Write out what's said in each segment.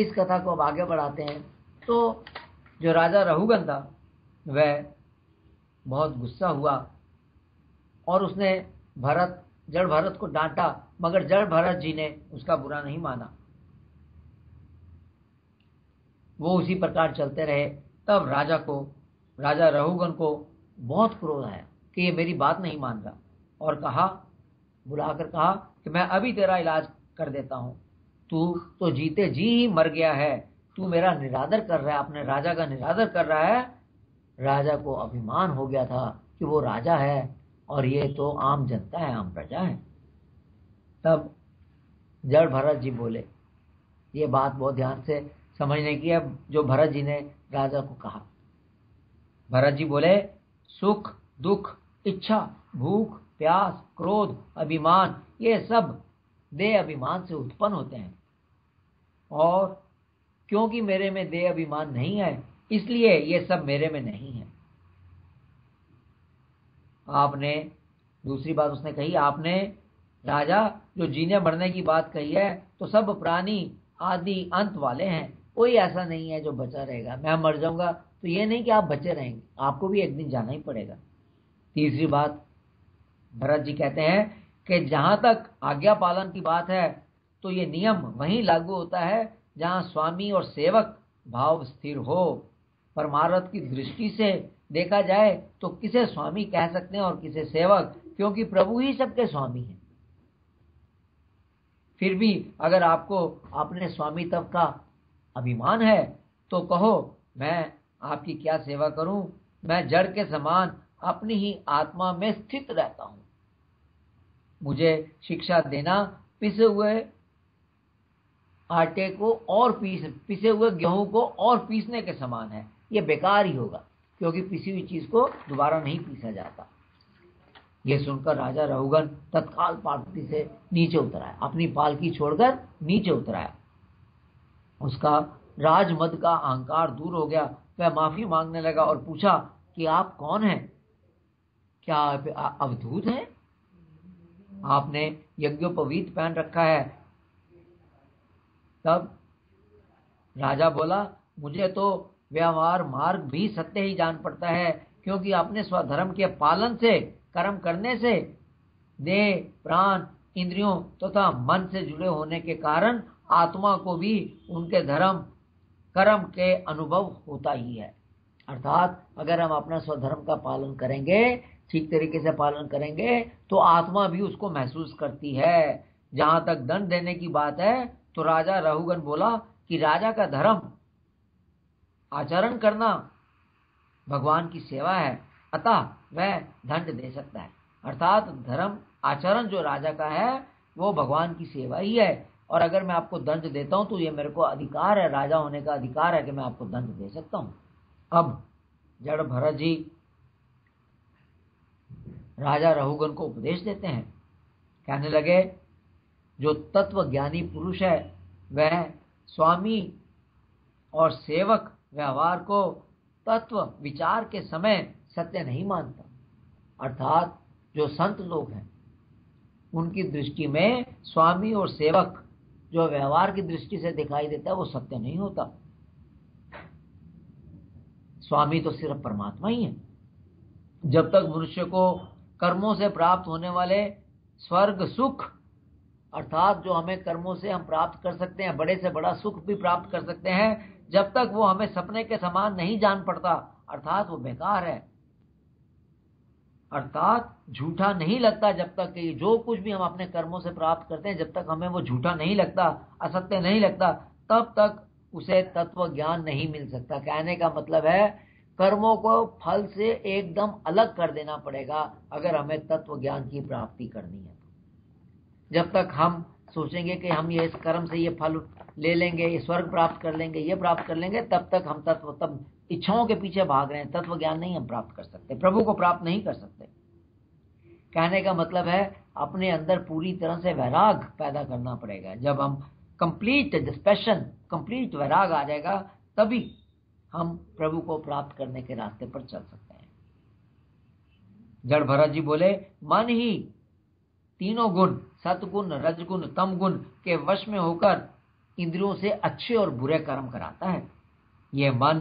इस कथा को अब आगे बढ़ाते हैं। तो जो राजा रहुगन था वह बहुत गुस्सा हुआ और उसने जड़ भरत को डांटा, मगर जड़ भरत जी ने उसका बुरा नहीं माना, वो उसी प्रकार चलते रहे। तब राजा रहुगन को बहुत क्रोध आया कि ये मेरी बात नहीं मान रहा, और बुलाकर कहा कि मैं अभी तेरा इलाज कर देता हूं। तू तो जीते जी ही मर गया है, तू मेरा निरादर कर रहा है, अपने राजा का निरादर कर रहा है। राजा को अभिमान हो गया था कि वो राजा है और ये तो आम जनता है, आम प्रजा है। तब जड़ भरत जी बोले, ये बात बहुत ध्यान से समझने की है जो भरत जी ने राजा को कहा। भरत जी बोले, सुख दुख इच्छा भूख प्यास क्रोध अभिमान, ये सब देह अभिमान से उत्पन्न होते हैं, और क्योंकि मेरे में देह अभिमान नहीं है इसलिए ये सब मेरे में नहीं है। आपने दूसरी बात उसने कही, आपने राजा जो जीने मरने की बात कही है, तो सब प्राणी आदि अंत वाले हैं, कोई ऐसा नहीं है जो बचा रहेगा। मैं मर जाऊंगा तो ये नहीं कि आप बचे रहेंगे, आपको भी एक दिन जाना ही पड़ेगा। तीसरी बात भरत जी कहते हैं कि जहां तक आज्ञा पालन की बात है तो ये नियम वहीं लागू होता है जहां स्वामी और सेवक भाव स्थिर हो। परमार्थ की दृष्टि से देखा जाए तो किसे स्वामी कह सकते हैं और किसे सेवक, क्योंकि प्रभु ही सबके स्वामी हैं। फिर भी अगर आपको अपने स्वामित्व का अभिमान है तो कहो, मैं आपकी क्या सेवा करूं, मैं जड़ के समान अपनी ही आत्मा में स्थित रहता हूं। मुझे शिक्षा देना पिसे हुए आटे को और पिसे हुए गेहूं को और पीसने के समान है। ये बेकार ही होगा, क्योंकि पिसी हुई चीज को दोबारा नहीं पीसा जाता। यह सुनकर राजा रहुगन तत्काल पालकी से नीचे उतर आया, अपनी पालकी छोड़कर नीचे उतर आया। उसका राजमद का अहंकार दूर हो गया। वह माफी मांगने लगा और पूछा कि आप कौन हैं, क्या आप अवधूत हैं? आपने यज्ञोपवीत पहन रखा है। तब राजा बोला, मुझे तो व्यवहार मार्ग भी सत्य ही जान पड़ता है, क्योंकि अपने स्वधर्म के पालन से, कर्म करने से देह प्राण इंद्रियों तथा मन से जुड़े होने के कारण आत्मा को भी उनके धर्म कर्म के अनुभव होता ही है। अर्थात अगर हम अपना स्वधर्म का पालन करेंगे, ठीक तरीके से पालन करेंगे, तो आत्मा भी उसको महसूस करती है। जहां तक दंड देने की बात है तो राजा रहुगन बोला कि राजा का धर्म आचरण करना भगवान की सेवा है, अतः वह दंड दे सकता है। अर्थात धर्म आचरण जो राजा का है वो भगवान की सेवा ही है, और अगर मैं आपको दंड देता हूं तो ये मेरे को अधिकार है, राजा होने का अधिकार है कि मैं आपको दंड दे सकता हूं। अब जड़ भरत जी राजा रहुगन को उपदेश देते हैं, कहने लगे, जो तत्व ज्ञानी पुरुष है वह स्वामी और सेवक व्यवहार को तत्व विचार के समय सत्य नहीं मानता। अर्थात जो संत लोग हैं उनकी दृष्टि में स्वामी और सेवक जो व्यवहार की दृष्टि से दिखाई देता है वो सत्य नहीं होता। स्वामी तो सिर्फ परमात्मा ही है। जब तक मनुष्य को कर्मों से प्राप्त होने वाले स्वर्ग सुख, अर्थात जो हमें कर्मों से हम प्राप्त कर सकते हैं, बड़े से बड़ा सुख भी प्राप्त कर सकते हैं, जब तक वो हमें सपने के समान नहीं जान पड़ता, अर्थात वो बेकार है, अर्थात झूठा नहीं लगता। जब तक कि जो कुछ भी हम अपने कर्मों से प्राप्त करते हैं, जब तक हमें वो झूठा नहीं लगता, असत्य नहीं लगता, तब तक उसे तत्व ज्ञान नहीं मिल सकता। कहने का मतलब है कर्मों को फल से एकदम अलग कर देना पड़ेगा अगर हमें तत्व ज्ञान की प्राप्ति करनी है। जब तक हम सोचेंगे कि हम ये इस कर्म से ये फल ले लेंगे, ये स्वर्ग प्राप्त कर लेंगे, ये प्राप्त कर लेंगे, तब तक हम तब इच्छाओं के पीछे भाग रहे हैं। तत्व ज्ञान नहीं हम प्राप्त कर सकते, प्रभु को प्राप्त नहीं कर सकते। कहने का मतलब है अपने अंदर पूरी तरह से वैराग पैदा करना पड़ेगा। जब हम कंप्लीट डिस्पेशन, कंप्लीट वैराग आ जाएगा, तभी हम प्रभु को प्राप्त करने के रास्ते पर चल सकते हैं। जड़ भरत जी बोले, मन ही तीनों गुण, सतगुण रजगुण तमगुण के वश में होकर इंद्रियों से अच्छे और बुरे कर्म कराता है। यह मन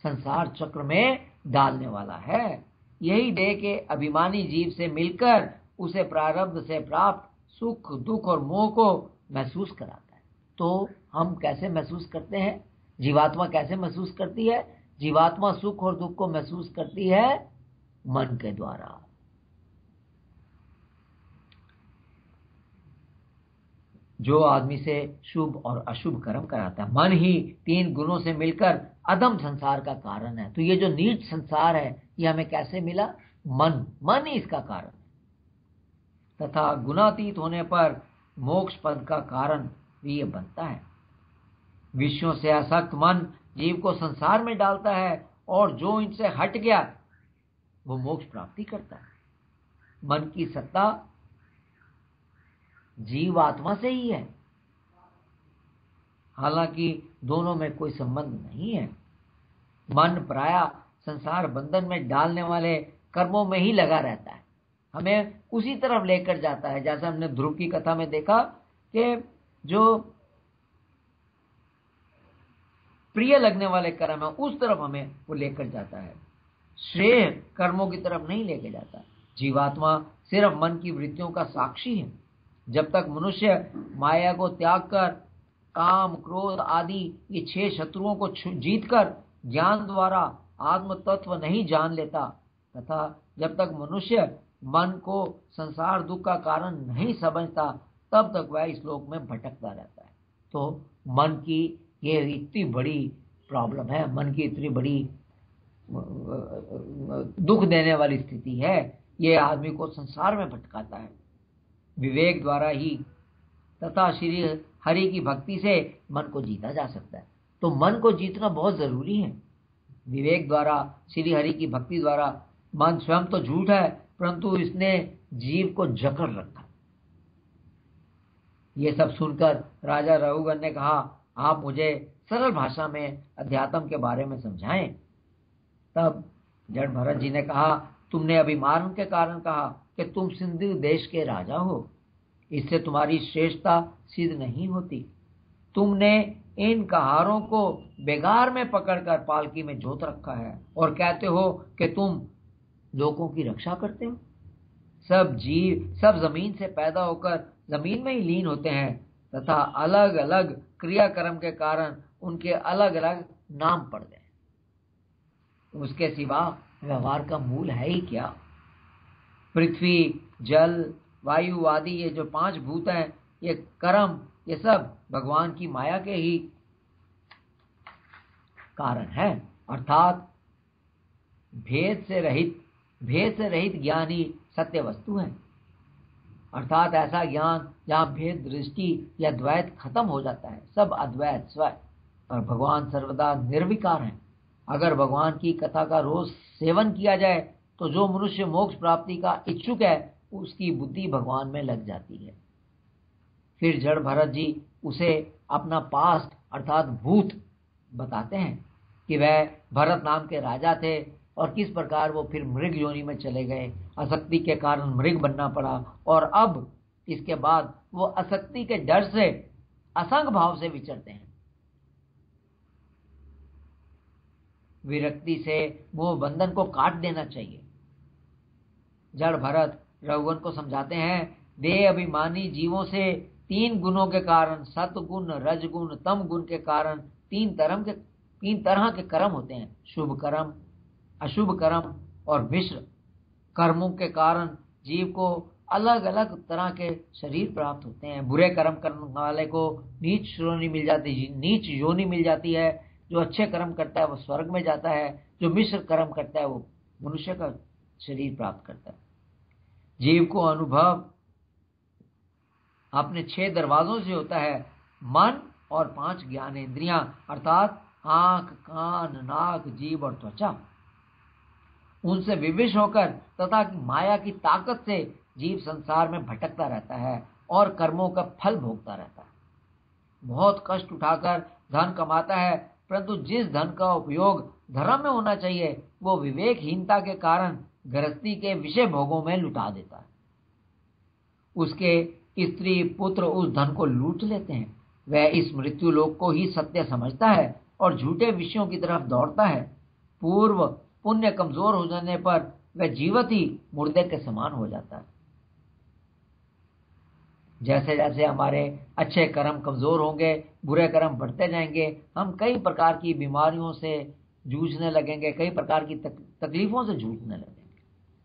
संसार चक्र में डालने वाला है। यही देह के अभिमानी जीव से मिलकर उसे प्रारब्ध से प्राप्त सुख, दुख और मोह को महसूस कराता है। तो हम कैसे महसूस करते हैं? जीवात्मा कैसे महसूस करती है? जीवात्मा सुख और दुख को महसूस करती है मन के द्वारा। जो आदमी से शुभ और अशुभ कर्म कराता है, मन ही 3 गुणों से मिलकर अधम संसार का कारण है। तो ये जो नीच संसार है, ये हमें कैसे मिला? मन ही इसका कारण है। तथा गुणातीत होने पर मोक्ष पद का कारण भी ये बनता है। विषयों से आसक्त मन जीव को संसार में डालता है, और जो इनसे हट गया वो मोक्ष प्राप्ति करता है। मन की सत्ता जीव आत्मा से ही है, हालांकि दोनों में कोई संबंध नहीं है। मन प्रायः संसार बंधन में डालने वाले कर्मों में ही लगा रहता है, हमें उसी तरफ लेकर जाता है। जैसा हमने ध्रुव की कथा में देखा कि जो प्रिय लगने वाले कर्म है उस तरफ हमें वो लेकर जाता है, श्रेय कर्मों की तरफ नहीं लेकर जाता। जीवात्मा सिर्फ मन की वृत्तियों का साक्षी है। जब तक मनुष्य माया को त्याग कर काम, क्रोध आदि ये 6 शत्रुओं को जीतकर ज्ञान द्वारा आत्म तत्व नहीं जान लेता, तथा जब तक मनुष्य मन को संसार दुख का कारण नहीं समझता, तब तक वह इस लोक में भटकता रहता है। तो मन की ये इतनी बड़ी प्रॉब्लम है, मन की इतनी बड़ी दुख देने वाली स्थिति है, ये आदमी को संसार में भटकाता है। विवेक द्वारा ही तथा श्री हरि की भक्ति से मन को जीता जा सकता है। तो मन को जीतना बहुत जरूरी है। विवेक द्वारा, श्री हरि की भक्ति द्वारा मन स्वयं तो झूठ है, परंतु इसने जीव को जकड़ रखा। ये सब सुनकर राजा रघुगण ने कहा, आप मुझे सरल भाषा में अध्यात्म के बारे में समझाएं। तब जड़ भरत जी ने कहा, तुमने अभिमान के कारण कहा कि तुम सिंधु देश के राजा हो, इससे तुम्हारी श्रेष्ठता सिद्ध नहीं होती। तुमने इन कहारों को बेगार में पकड़कर पालकी में जोत रखा है और कहते हो कि तुम लोगों की रक्षा करते हो। सब जीव सब जमीन से पैदा होकर जमीन में ही लीन होते हैं, तथा अलग अलग क्रियाक्रम के कारण उनके अलग अलग नाम पड़ गए। उसके सिवा व्यवहार का मूल है ही क्या? पृथ्वी, जल, वायु आदि ये जो 5 भूत हैं, ये कर्म, ये सब भगवान की माया के ही कारण है। अर्थात भेद से रहित ज्ञान ही सत्य वस्तु है। अर्थात ऐसा ज्ञान जहाँ भेद दृष्टि या द्वैत खत्म हो जाता है, सब अद्वैत स्वयं, और भगवान सर्वदा निर्विकार हैं। अगर भगवान की कथा का रोज सेवन किया जाए तो जो मनुष्य मोक्ष प्राप्ति का इच्छुक है उसकी बुद्धि भगवान में लग जाती है। फिर जड़ भरत जी उसे अपना पास्ट अर्थात भूत बताते हैं कि वह भरत नाम के राजा थे और किस प्रकार वो फिर मृग योनि में चले गए, आसक्ति के कारण मृग बनना पड़ा, और अब इसके बाद वो आसक्ति के डर से असंग भाव से विचरते हैं। विरक्ति से मोह बंधन को काट देना चाहिए। जड़ भरत रघुगण को समझाते हैं, देह अभिमानी जीवों से 3 गुणों के कारण, सतगुण, रजगुण, तम गुण के कारण 3 तरह के कर्म होते हैं। शुभ कर्म, अशुभ कर्म और मिश्र कर्मों के कारण जीव को अलग अलग तरह के शरीर प्राप्त होते हैं। बुरे कर्म करने वाले को नीच योनि मिल जाती है। जो अच्छे कर्म करता है वो स्वर्ग में जाता है, जो मिश्र कर्म करता है वो मनुष्य का शरीर प्राप्त करता है। जीव को अनुभव अपने 6 दरवाजों से होता है, मन और 5 ज्ञानेंद्रियां अर्थात आंख, कान, नाक, जीभ और त्वचा। उनसे विवश होकर तथा माया की ताकत से जीव संसार में भटकता रहता है और कर्मों का फल भोगता रहता है। बहुत कष्ट उठाकर धन कमाता है, परंतु जिस धन का उपयोग धर्म में होना चाहिए वो विवेकहीनता के कारण गृहस्थी के विषय भोगों में लुटा देता है। उसके स्त्री पुत्र उस धन को लूट लेते हैं। वह इस मृत्यु लोक को ही सत्य समझता है और झूठे विषयों की तरफ दौड़ता है। पूर्व पुण्य कमजोर हो जाने पर वह जीवित ही मुर्दे के समान हो जाता है। जैसे जैसे हमारे अच्छे कर्म कमजोर होंगे, बुरे कर्म बढ़ते जाएंगे, हम कई प्रकार की बीमारियों से जूझने लगेंगे, कई प्रकार की तकलीफों से जूझने लगेंगे।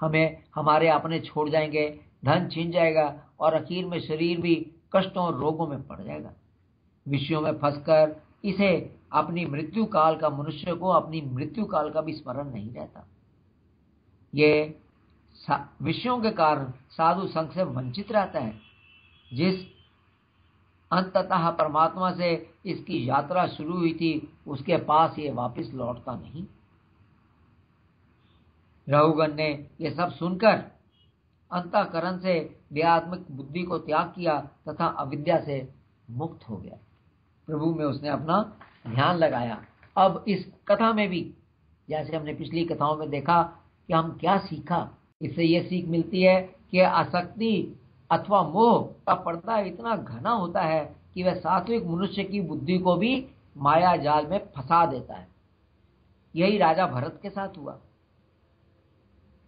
हमें हमारे अपने छोड़ जाएंगे, धन छीन जाएगा और आखिर में शरीर भी कष्टों और रोगों में पड़ जाएगा। विषयों में फंसकर इसे अपनी मृत्यु काल का मनुष्य को अपनी मृत्यु काल का भी स्मरण नहीं रहता। ये विषयों के कारण साधु संग से वंचित रहता है। जिस अंततः परमात्मा से इसकी यात्रा शुरू हुई थी, उसके पास ये वापस लौटता नहीं। रघुगण ने यह सब सुनकर अंतःकरण से देहात्मिक बुद्धि को त्याग किया तथा अविद्या से मुक्त हो गया। प्रभु में उसने अपना ध्यान लगाया। अब इस कथा में भी, जैसे हमने पिछली कथाओं में देखा, कि हम क्या सीखा। इससे यह सीख मिलती है कि आसक्ति अथवा मोह का पर्दा इतना घना होता है कि वह सात्विक मनुष्य की बुद्धि को भी माया जाल में फंसा देता है। यही राजा भरत के साथ हुआ।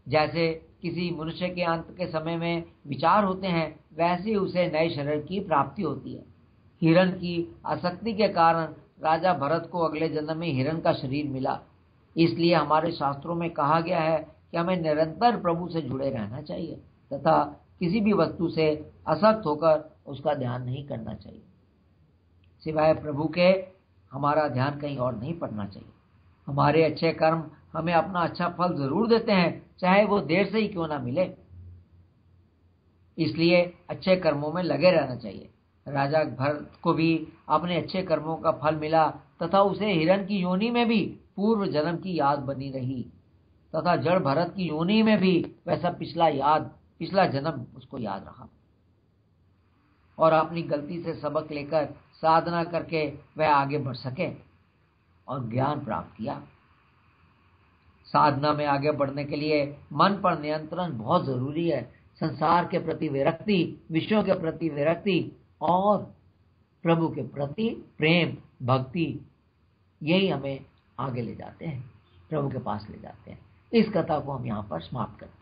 जैसे किसी मनुष्य के अंत के समय में विचार होते हैं, वैसे उसे नए शरीर की प्राप्ति होती है। हिरण की आसक्ति के कारण राजा भरत को अगले जन्म में हिरण का शरीर मिला। इसलिए हमारे शास्त्रों में कहा गया है कि हमें निरंतर प्रभु से जुड़े रहना चाहिए तथा किसी भी वस्तु से आसक्त होकर उसका ध्यान नहीं करना चाहिए। सिवाय प्रभु के हमारा ध्यान कहीं और नहीं पड़ना चाहिए। हमारे अच्छे कर्म हमें अपना अच्छा फल जरूर देते हैं, चाहे वो देर से ही क्यों ना मिले। इसलिए अच्छे कर्मों में लगे रहना चाहिए। राजा भरत को भी अपने अच्छे कर्मों का फल मिला तथा उसे हिरण की योनि में भी पूर्व जन्म की याद बनी रही तथा जड़ भरत की योनि में भी वैसा पिछला जन्म उसको याद रहा और अपनी गलती से सबक लेकर साधना करके वह आगे बढ़ सके और ज्ञान प्राप्त किया। साधना में आगे बढ़ने के लिए मन पर नियंत्रण बहुत जरूरी है। संसार के प्रति विरक्ति, विषयों के प्रति विरक्ति और प्रभु के प्रति प्रेम भक्ति, यही हमें आगे ले जाते हैं, प्रभु के पास ले जाते हैं। इस कथा को हम यहाँ पर समाप्त करते हैं।